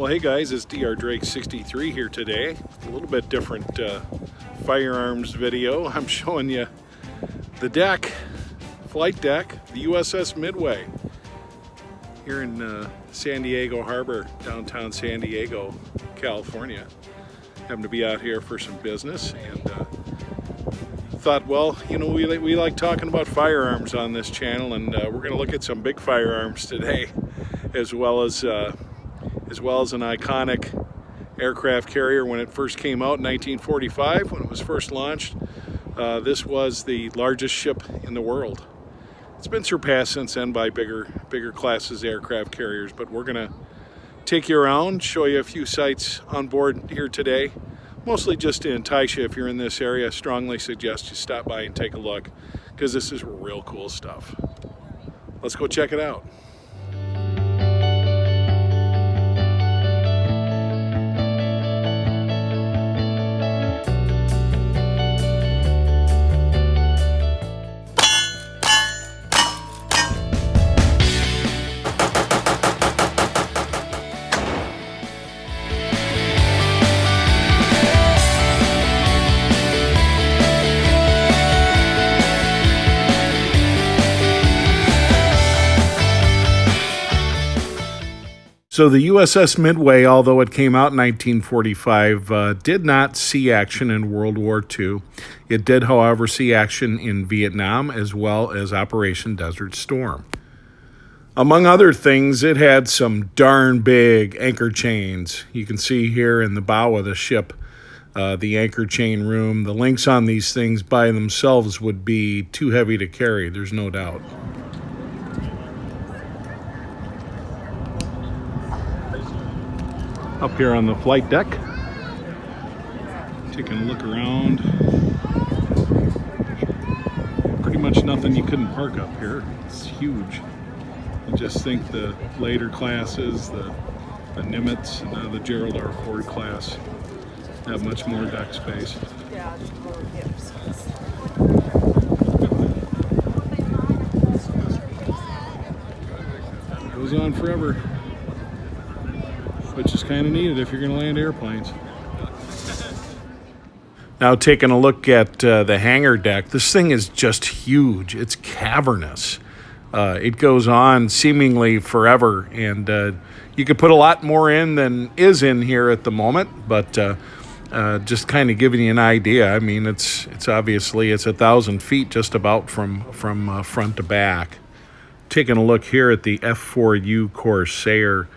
Well, hey guys, it's DR Drake 63 here today. A little bit different firearms video. I'm showing you the deck, flight deck, the USS Midway here in San Diego Harbor, downtown San Diego, California. Happened to be out here for some business and thought, well, you know, we like talking about firearms on this channel, and we're going to look at some big firearms today, as well as an iconic aircraft carrier when it first came out in 1945, when it was first launched. This was the largest ship in the world. It's been surpassed since then by bigger classes aircraft carriers, but we're gonna take you around, show you a few sites on board here today, mostly just to entice you. If you're in this area, I strongly suggest you stop by and take a look, because this is real cool stuff. Let's go check it out. So the USS Midway, although it came out in 1945, did not see action in World War II. It did, however, see action in Vietnam as well as Operation Desert Storm. Among other things, it had some darn big anchor chains. You can see here in the bow of the ship, the anchor chain room. The links on these things by themselves would be too heavy to carry, there's no doubt. Up here on the flight deck, taking a look around. Pretty much nothing you couldn't park up here. It's huge. I just think the later classes, the Nimitz and now the Gerald R. Ford class, have much more deck space. It goes on forever, which is kind of needed if you're going to land airplanes. Now taking a look at the hangar deck, this thing is just huge. It's cavernous. It goes on seemingly forever, and you could put a lot more in than is in here at the moment, but just kind of giving you an idea. I mean, it's obviously 1,000 feet just about from front to back. Taking a look here at the F4U Corsair.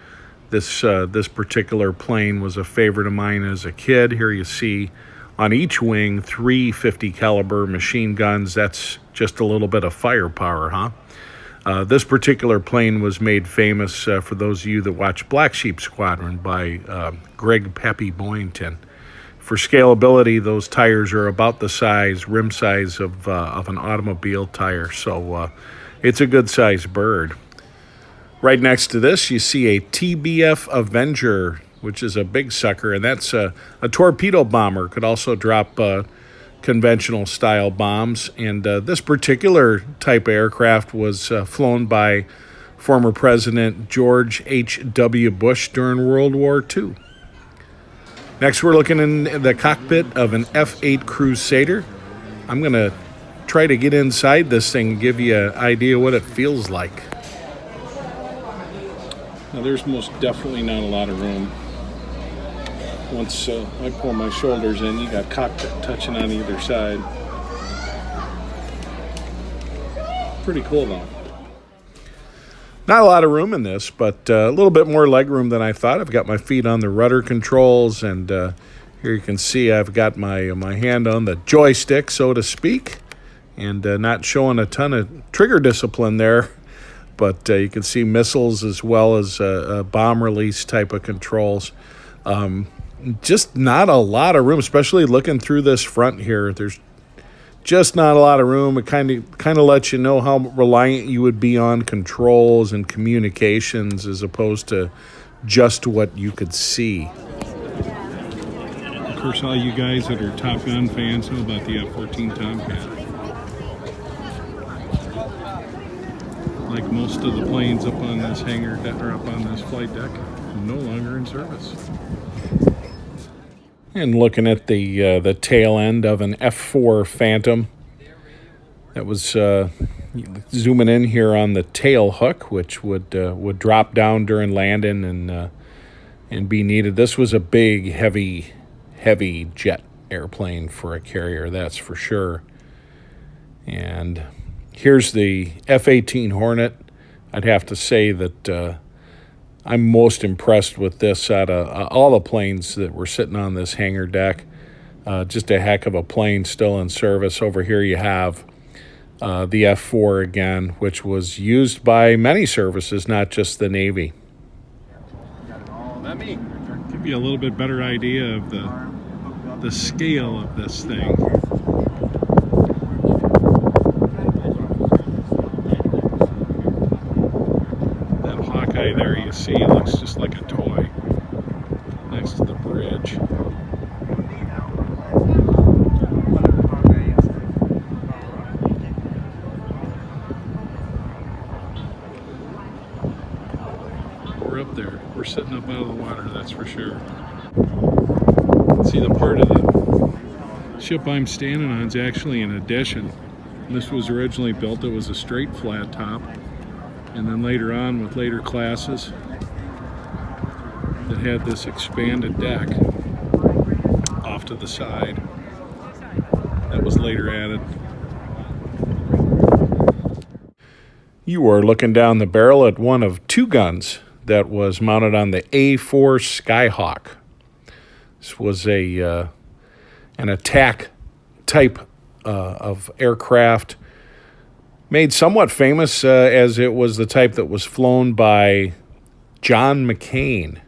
This particular plane was a favorite of mine as a kid. Here you see on each wing 3 50 caliber machine guns. That's just a little bit of firepower, huh? This particular plane was made famous for those of you that watch Black Sheep Squadron by Greg Peppy Boyington. For scalability, those tires are about the rim size of an automobile tire, so it's a good sized bird. Right next to this, you see a TBF Avenger, which is a big sucker, and that's a torpedo bomber. Could also drop conventional style bombs. And this particular type of aircraft was flown by former President George H.W. Bush during World War II. Next, we're looking in the cockpit of an F-8 Crusader. I'm going to try to get inside this thing and give you an idea what it feels like. Now there's most definitely not a lot of room. Once I pull my shoulders in, you got cockpit touching on either side. Pretty cool though. Not a lot of room in this, but a little bit more leg room than I thought. I've got my feet on the rudder controls, and here you can see I've got my hand on the joystick, so to speak, and not showing a ton of trigger discipline there. But you can see missiles as well as bomb release type of controls. Just not a lot of room, especially looking through this front here. There's just not a lot of room. It kind of lets you know how reliant you would be on controls and communications as opposed to just what you could see. Of course, all you guys that are Top Gun fans know about the F-14 Tomcat. Like most of the planes up on this hangar deck, or up on this flight deck, and no longer in service. And looking at the tail end of an F4 Phantom. That was zooming in here on the tail hook, which would drop down during landing and be needed. This was a big, heavy jet airplane for a carrier, that's for sure. And here's the F-18 Hornet. I'd have to say that I'm most impressed with this out of all the planes that were sitting on this hangar deck. Just a heck of a plane still in service. Over here you have the F-4 again, which was used by many services, not just the Navy. Let me give you a little bit better idea of the scale of this thing. That Hawkeye there you see looks just like a toy next to the bridge. Up there. We're sitting up out of the water, that's for sure. See, the part of the ship I'm standing on is actually an addition. This was originally built, it was a straight flat top, and then later on with later classes that had this expanded deck off to the side that was later added. You are looking down the barrel at one of two guns that was mounted on the A4 Skyhawk. This was an attack type of aircraft, made somewhat famous as it was the type that was flown by John McCain.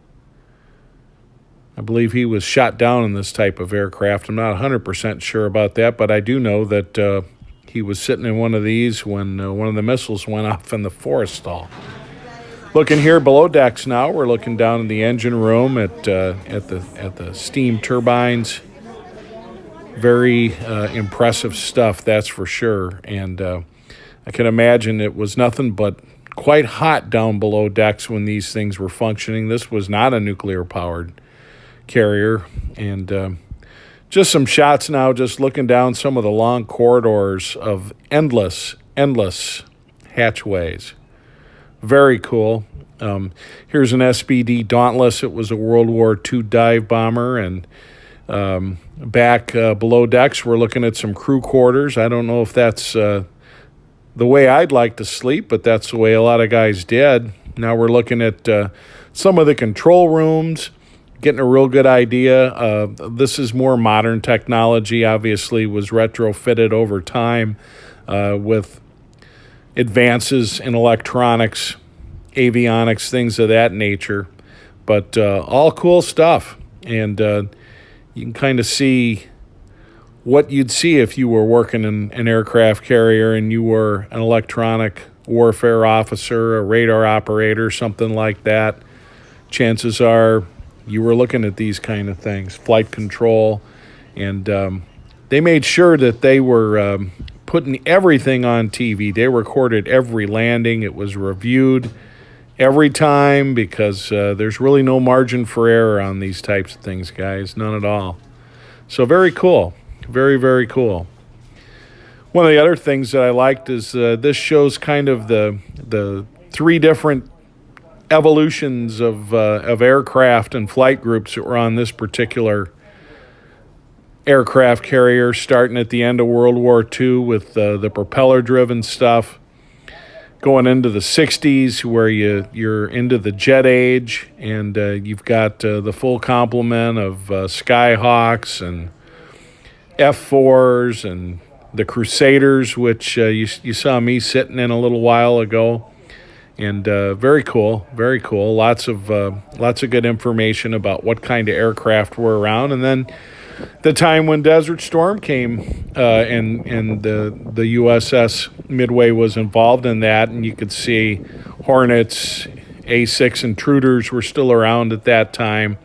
I believe he was shot down in this type of aircraft. I'm not 100% sure about that, but I do know that he was sitting in one of these when one of the missiles went off in the forest stall. Looking here below decks now, we're looking down in the engine room at the steam turbines. Very impressive stuff, that's for sure. And I can imagine it was nothing but quite hot down below decks when these things were functioning. This was not a nuclear-powered carrier. And just some shots now, just looking down some of the long corridors of endless hatchways. Very cool. Here's an SBD Dauntless. It was a World War II dive bomber. And back below decks, we're looking at some crew quarters. I don't know if that's the way I'd like to sleep, but that's the way a lot of guys did. Now we're looking at some of the control rooms, getting a real good idea. This is more modern technology, obviously was retrofitted over time with advances in electronics, avionics, things of that nature. But all cool stuff. And you can kind of see what you'd see if you were working in an aircraft carrier and you were an electronic warfare officer, a radar operator, something like that. Chances are you were looking at these kind of things, flight control. And they made sure that they were putting everything on TV. They recorded every landing. It was reviewed every time because there's really no margin for error on these types of things, guys. None at all. So very cool. Very, very cool. One of the other things that I liked is this shows kind of the three different evolutions of aircraft and flight groups that were on this particular aircraft carrier, starting at the end of World War II with the propeller-driven stuff, going into the 60s where you're into the jet age, and you've got the full complement of Skyhawks and F4s and the Crusaders, which you saw me sitting in a little while ago. And very cool, very cool. Lots of good information about what kind of aircraft were around. And then the time when Desert Storm came and the USS Midway was involved in that, and you could see Hornets, A6 Intruders were still around at that time,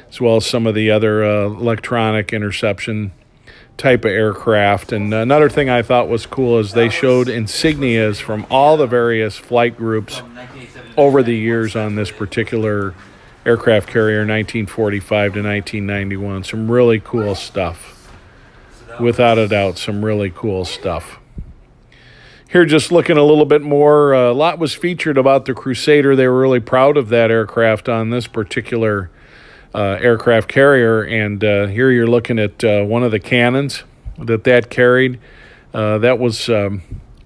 as well as some of the other electronic interception type of aircraft. And another thing I thought was cool is they showed insignias from all the various flight groups over the years on this particular aircraft carrier 1945 to 1991. Some really cool stuff. Without a doubt, some really cool stuff. Here, just looking a little bit more, a lot was featured about the Crusader. They were really proud of that aircraft on this particular aircraft carrier. And here you're looking at one of the cannons that carried. That was a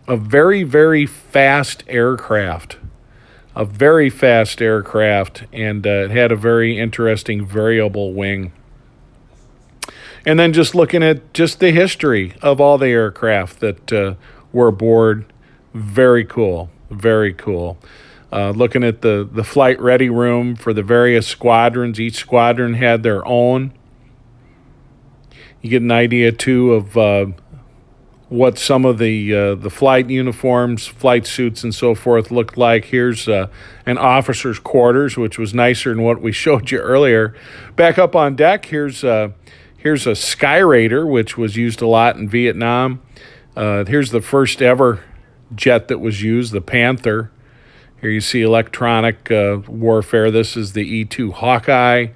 very, very fast aircraft. A very fast aircraft, and it had a very interesting variable wing. And then just looking at just the history of all the aircraft that were aboard, very cool, very cool. Looking at the flight ready room for the various squadrons. Each squadron had their own. You get an idea, too, of what some of the flight uniforms, flight suits, and so forth looked like. Here's an officer's quarters, which was nicer than what we showed you earlier. Back up on deck, here's a Sky Raider, which was used a lot in Vietnam. Here's the first ever jet that was used, the Panther. Here you see electronic warfare. This is the E-2 Hawkeye.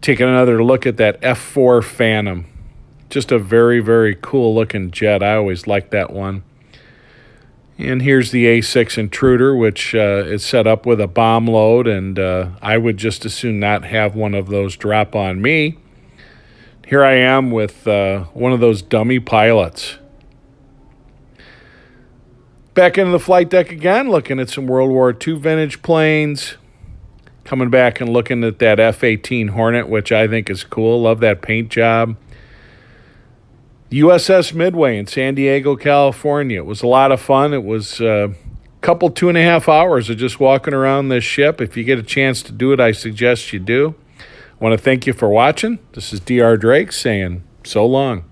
Taking another look at that F-4 Phantom. Just a very, very cool-looking jet. I always liked that one. And here's the A-6 Intruder, which is set up with a bomb load, and I would just as soon not have one of those drop on me. Here I am with one of those dummy pilots. Back into the flight deck again, looking at some World War II vintage planes. Coming back and looking at that F-18 Hornet, which I think is cool. Love that paint job. USS Midway in San Diego, California. It was a lot of fun. It was a couple 2.5 hours of just walking around this ship. If you get a chance to do it, I suggest you do. I want to thank you for watching. This is Dr. Drake saying so long.